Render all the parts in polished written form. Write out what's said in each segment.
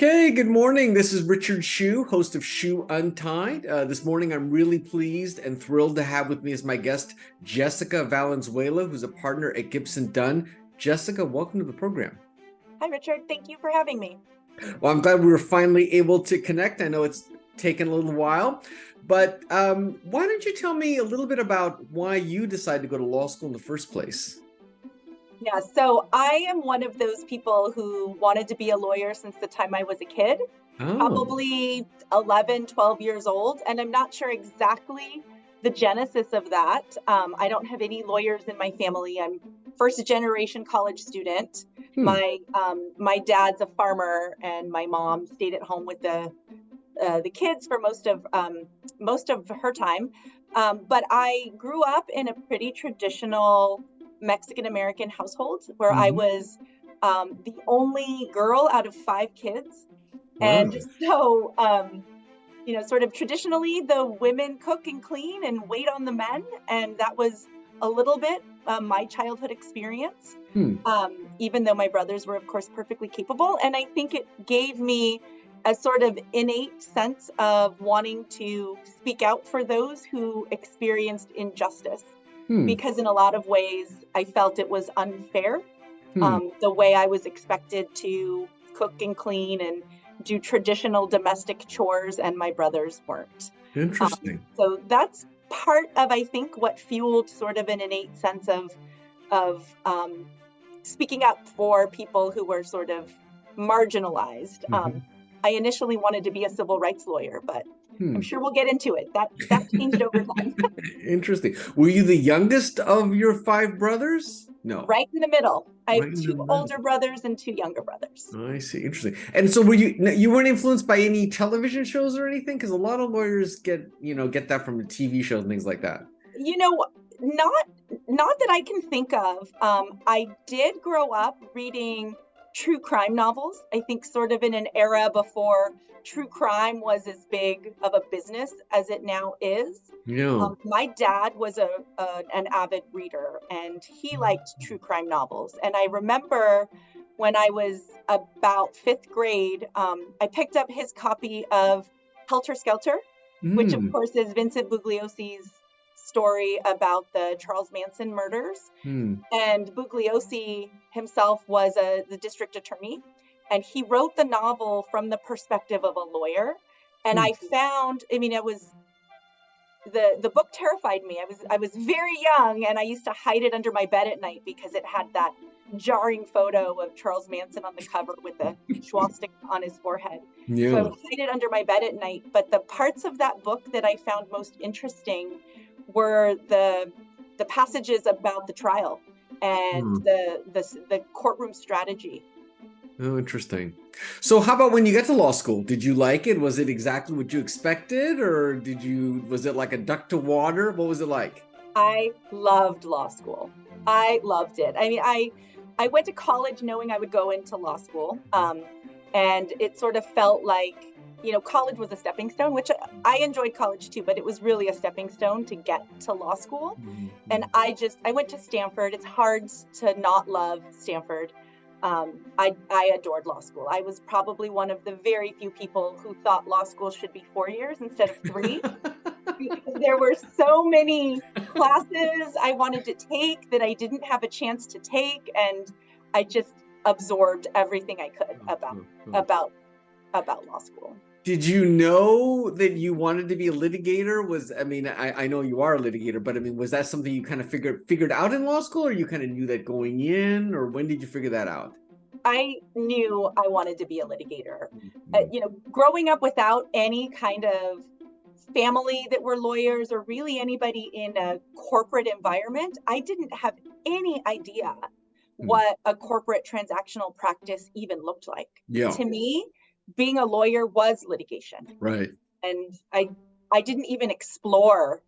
Okay, good morning. This is Richard Hsu, host of Hsu Untied. This morning, I'm really pleased and thrilled to have with me as my guest Jessica Valenzuela, who's a partner at Gibson Dunn. Jessica, welcome to the program. Hi, Richard. Thank you for having me. Well, I'm glad we were finally able to connect. I know it's taken a little while, but why don't you tell me a little bit about why you decided to go to law school in the first place? Yeah, so I am one of those people who wanted to be a lawyer since the time I was a kid, Oh, probably 11, 12 years old. And I'm not sure exactly the genesis of that. I don't have any lawyers in my family. I'm first generation college student. hmm. My dad's a farmer, and my mom stayed at home with the kids for most of her time. But I grew up in a pretty traditional Mexican American household where I Hmm. was the only girl out of five kids. And Wow. so, sort of traditionally, the women cook and clean and wait on the men. And that was a little bit my childhood experience, Hmm. even though my brothers were, of course, perfectly capable. And I think it gave me a sort of innate sense of wanting to speak out for those who experienced injustice, Hmm. because in a lot of ways, I felt it was unfair, Hmm. the way I was expected to cook and clean and do traditional domestic chores, and my brothers weren't. Interesting. So that's part of, I think, what fueled sort of an innate sense of speaking up for people who were sort of marginalized. Mhm. I initially wanted to be a civil rights lawyer, but I'm Hmm. sure we'll get into it. That changed over time. Interesting. Were you the youngest of your five brothers? No, Right in the middle. I right have in the two middle. older brothers and two younger brothers. I see. Interesting. And so were you weren't influenced by any television shows or anything? Because a lot of lawyers get that from the TV shows and things like that. You know, not not that I can think of. I did grow up reading true crime novels. I think sort of in an era before true crime was as big of a business as it now is. Yeah. My dad was an avid reader, and he liked true crime novels. And I remember when I was about fifth grade, I picked up his copy of Helter Skelter, which of Hmm. course is Vincent Bugliosi's story about the Charles Manson murders. Hmm. And Bugliosi himself was the district attorney, and he wrote the novel from the perspective of a lawyer. And Hmm. I found, I mean, it was the book terrified me. I was very young, and I used to hide it under my bed at night because it had that jarring photo of Charles Manson on the cover with a swastika on his forehead. So I would Yeah. hide it under my bed at night. But the parts of that book that I found most interesting were the passages about the trial and Hmm. the courtroom strategy. Oh, interesting. So how about when you got to law school? Did you like it? Was it exactly what you expected, or was it like a duck to water? What was it like? I loved law school. I loved it. I mean, I went to college knowing I would go into law school, and it sort of felt like, college was a stepping stone, which I enjoyed college too, but it was really a stepping stone to get to law school. And Mhm. I went to Stanford. It's hard to not love Stanford. I adored law school. I was probably one of the very few people who thought law school should be 4 years instead of three, because there were so many classes I wanted to take that I didn't have a chance to take, and I just absorbed everything I could Oh, about oh, oh. about about law school. Did you know that you wanted to be a litigator? I mean, I know you are a litigator, but I mean, was that something you kind of figured out in law school, or you kind of knew that going in, or when did you figure that out? I knew I wanted to be a litigator. Mhm. Growing up without any kind of family that were lawyers or really anybody in a corporate environment, I didn't have any idea Hmm. what a corporate transactional practice even looked like. Yeah, To me, being a lawyer was litigation, right. and I didn't even explore,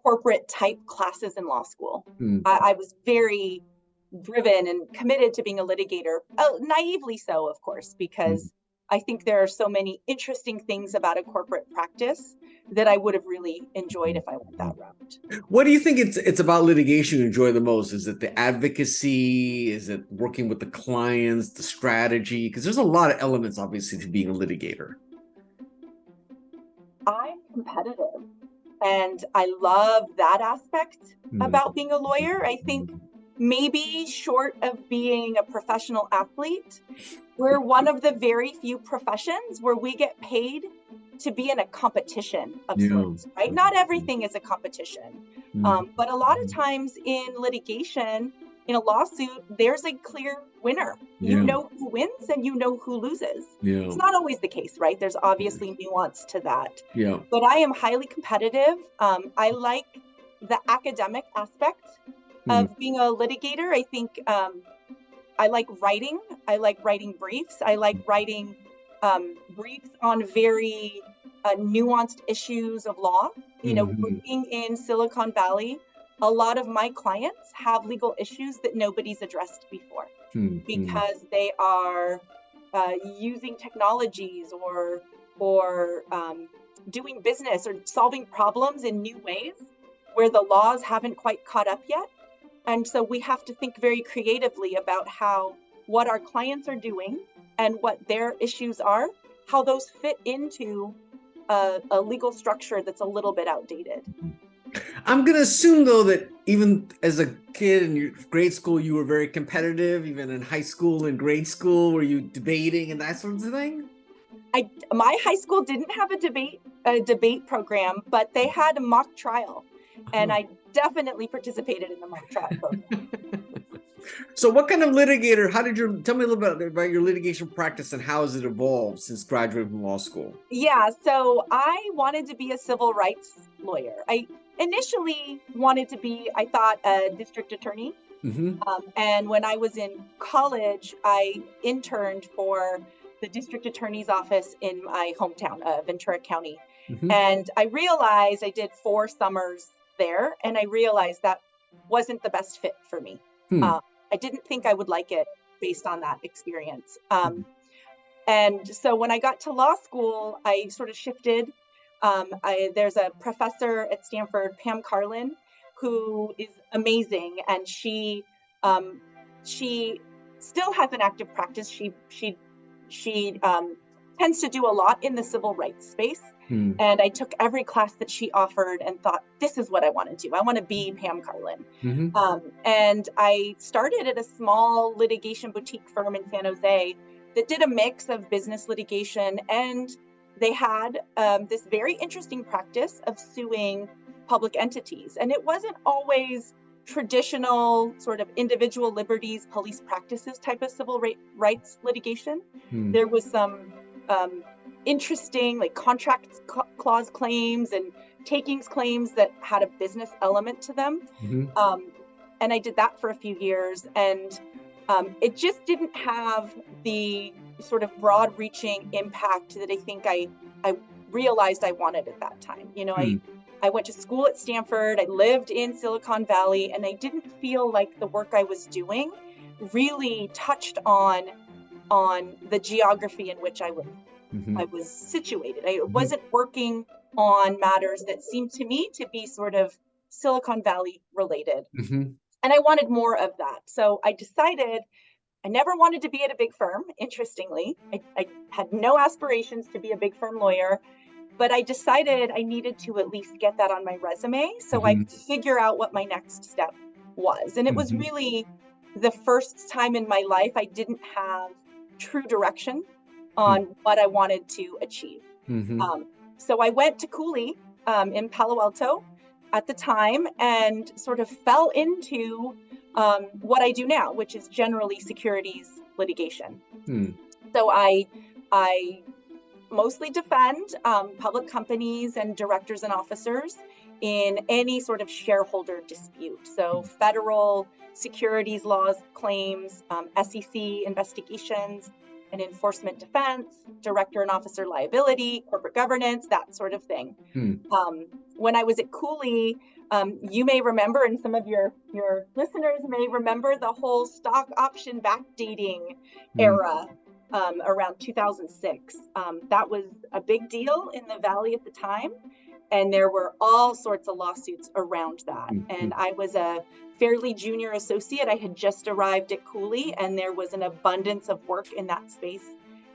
corporate type classes in law school. Hmm. I was very driven and committed to being a litigator, naively so, of course, Hmm. because I think there are so many interesting things about a corporate practice that I would have really enjoyed if I went that route. What do you think it's about litigation you enjoy the most? Is it the advocacy? Is it working with the clients, the strategy? Because there's a lot of elements, obviously, to being a litigator. I'm competitive, and I love that aspect about being a lawyer. I think maybe short of being a professional athlete, we're one of the very few professions where we get paid to be in a competition of sorts, right? Not everything is a competition, but a lot of times in litigation, in a lawsuit, there's a clear winner. You know who wins and you know who loses. It's not always the case, right? There's obviously nuance to that. But I am highly competitive. I like the academic aspect of being a litigator. I think I like writing. I like writing briefs. I like writing briefs on very nuanced issues of law. You know, working in Silicon Valley, a lot of my clients have legal issues that nobody's addressed before because they are using technologies or doing business or solving problems in new ways where the laws haven't quite caught up yet. And so we have to think very creatively about what our clients are doing and what their issues are, how those fit into a legal structure that's a little bit outdated. I'm going to assume, though, that even as a kid in your grade school, you were very competitive. Even in high school and grade school, were you debating and that sort of thing? My high school didn't have a debate program, but they had a mock trial, and I definitely participated in the mock trial program. So what kind of litigator, tell me a little bit about your litigation practice and how has it evolved since graduating from law school? Yeah, so I wanted to be a civil rights lawyer. I initially wanted to be, I thought, a district attorney. And when I was in college, I interned for the district attorney's office in my hometown, Ventura County. And I realized I did 4 summers there, and I realized that wasn't the best fit for me. I didn't think I would like it based on that experience. And so when I got to law school, I sort of shifted. There's a professor at Stanford, Pam Carlin, who is amazing, and she still has an active practice. She tends to do a lot in the civil rights space. And I took every class that she offered and thought, this is what I want to do. I want to be Pam Carlin. And I started at a small litigation boutique firm in San Jose that did a mix of business litigation. And they had this very interesting practice of suing public entities. And it wasn't always traditional sort of individual liberties, police practices type of civil rights litigation. There was some interesting like contract clause claims and takings claims that had a business element to them. And I did that for a few years, and it just didn't have the sort of broad reaching impact that I think I realized I wanted at that time. You know, I went to school at Stanford, I lived in Silicon Valley, and I didn't feel like the work I was doing really touched on the geography in which I was situated. I wasn't working on matters that seemed to me to be sort of Silicon Valley related. And I wanted more of that. So I decided I never wanted to be at a big firm, interestingly. I had no aspirations to be a big firm lawyer, but I decided I needed to at least get that on my resume so I could figure out what my next step was. And it was really the first time in my life I didn't have true direction on what I wanted to achieve. So I went to Cooley in Palo Alto at the time and sort of fell into what I do now, which is generally securities litigation. So I mostly defend public companies and directors and officers in any sort of shareholder dispute. So federal securities laws claims, SEC investigations, and enforcement defense, director and officer liability, corporate governance, that sort of thing. When I was at Cooley, you may remember, and some of your listeners may remember, the whole stock option backdating era around 2006. That was a big deal in the Valley at the time. And there were all sorts of lawsuits around that. And I was a fairly junior associate. I had just arrived at Cooley, and there was an abundance of work in that space.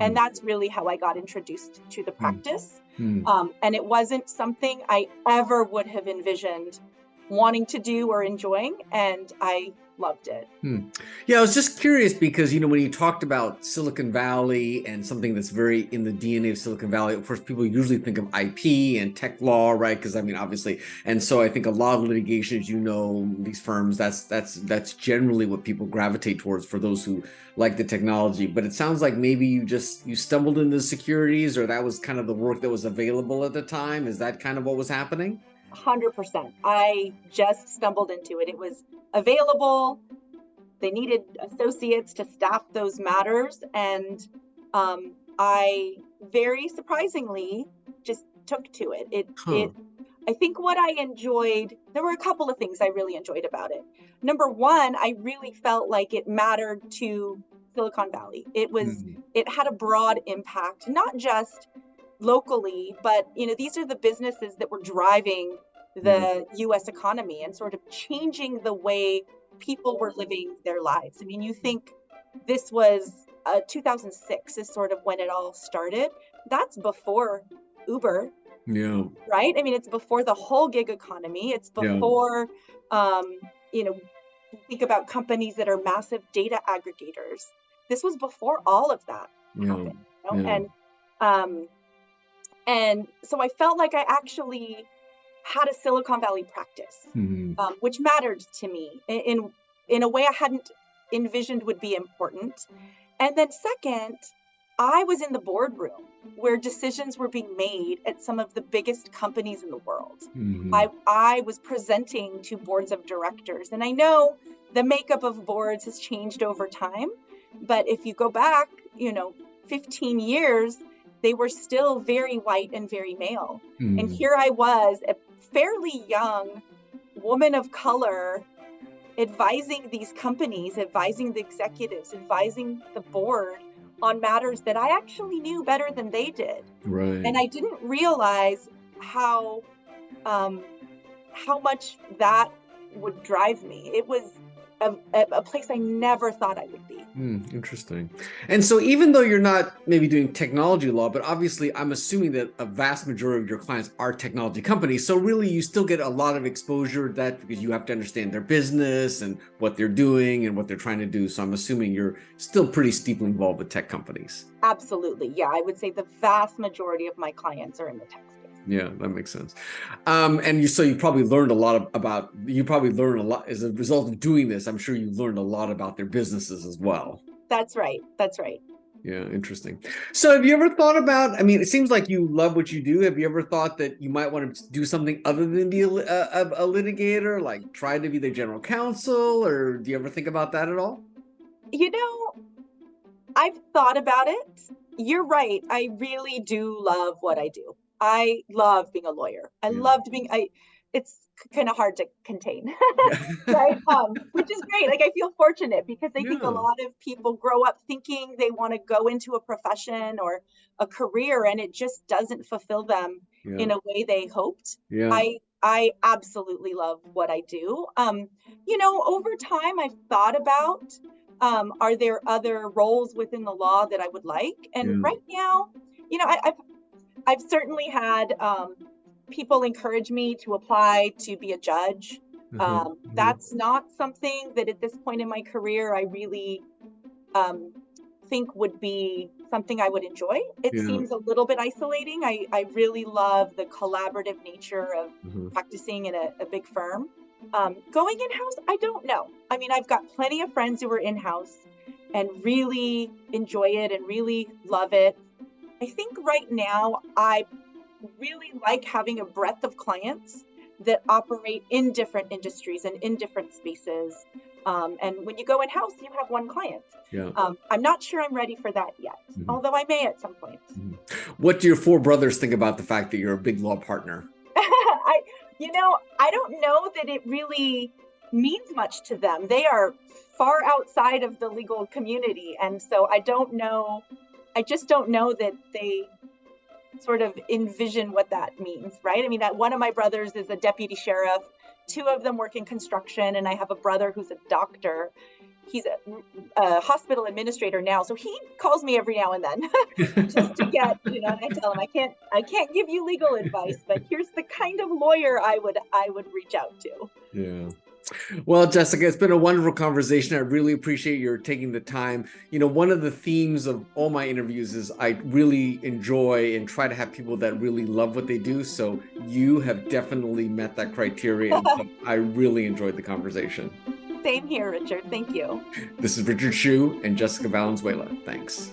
And that's really how I got introduced to the practice. And it wasn't something I ever would have envisioned wanting to do or enjoying. And I loved it. Yeah, I was just curious because, when you talked about Silicon Valley and something that's very in the DNA of Silicon Valley, of course, people usually think of IP and tech law, right? Because obviously, and so I think a lot of litigation, as these firms, that's generally what people gravitate towards for those who like the technology. But it sounds like maybe you stumbled into securities, or that was kind of the work that was available at the time. Is that kind of what was happening? 100%. I just stumbled into it. It was available. They needed associates to staff those matters. And I very surprisingly just took to it. I think what I enjoyed, there were a couple of things I really enjoyed about it. Number one, I really felt like it mattered to Silicon Valley. It had a broad impact, not just locally, but these are the businesses that were driving the US economy and sort of changing the way people were living their lives. I mean, you think this was 2006 is sort of when it all started. That's before Uber. Yeah. Right? I mean, it's before the whole gig economy. It's before, think about companies that are massive data aggregators. This was before all of that happened. And so I felt like I actually had a Silicon Valley practice, which mattered to me in a way I hadn't envisioned would be important. And then second, I was in the boardroom where decisions were being made at some of the biggest companies in the world. I was presenting to boards of directors, and I know the makeup of boards has changed over time, but if you go back, 15 years, they were still very white and very male. And here I was, a fairly young woman of color, advising these companies, advising the executives, advising the board on matters that I actually knew better than they did. Right. And I didn't realize how much that would drive me. It was a place I never thought I would be. Interesting. And so even though you're not maybe doing technology law, but obviously I'm assuming that a vast majority of your clients are technology companies. So really you still get a lot of exposure to that because you have to understand their business and what they're doing and what they're trying to do. So I'm assuming you're still pretty steeply involved with tech companies. Absolutely. Yeah, I would say the vast majority of my clients are in the tech space. Yeah, that makes sense. And you probably learned a lot as a result of doing this. I'm sure you learned a lot about their businesses as well. That's right. Yeah, interesting. So have you ever thought about, it seems like you love what you do. Have you ever thought that you might want to do something other than be a litigator, like try to be the general counsel, or do you ever think about that at all? I've thought about it. You're right. I really do love what I do. I love being a lawyer. It's kind of hard to contain, right? Which is great. Like, I feel fortunate because I think a lot of people grow up thinking they want to go into a profession or a career, and it just doesn't fulfill them in a way they hoped. I absolutely love what I do. Over time, I've thought about, are there other roles within the law that I would like? And right now, I've certainly had people encourage me to apply to be a judge. That's not something that at this point in my career I really think would be something I would enjoy. It seems a little bit isolating. I really love the collaborative nature of practicing in a big firm. Going in-house, I don't know. I've got plenty of friends who are in-house and really enjoy it and really love it. I think right now I really like having a breadth of clients that operate in different industries and in different spaces. And when you go in-house, you have one client. I'm not sure I'm ready for that yet, although I may at some point. What do your four brothers think about the fact that you're a big law partner? I don't know that it really means much to them. They are far outside of the legal community. And so I just don't know that they sort of envision what that means, right? I mean, that one of my brothers is a deputy sheriff, two of them work in construction, and I have a brother who's a doctor. He's a hospital administrator now, so he calls me every now and then just to get, and I tell him I can't give you legal advice, but here's the kind of lawyer I would reach out to. Yeah. Well, Jessica, it's been a wonderful conversation. I really appreciate your taking the time. One of the themes of all my interviews is I really enjoy and try to have people that really love what they do. So you have definitely met that criteria. And so I really enjoyed the conversation. Same here, Richard. Thank you. This is Richard Hsu and Jessica Valenzuela. Thanks.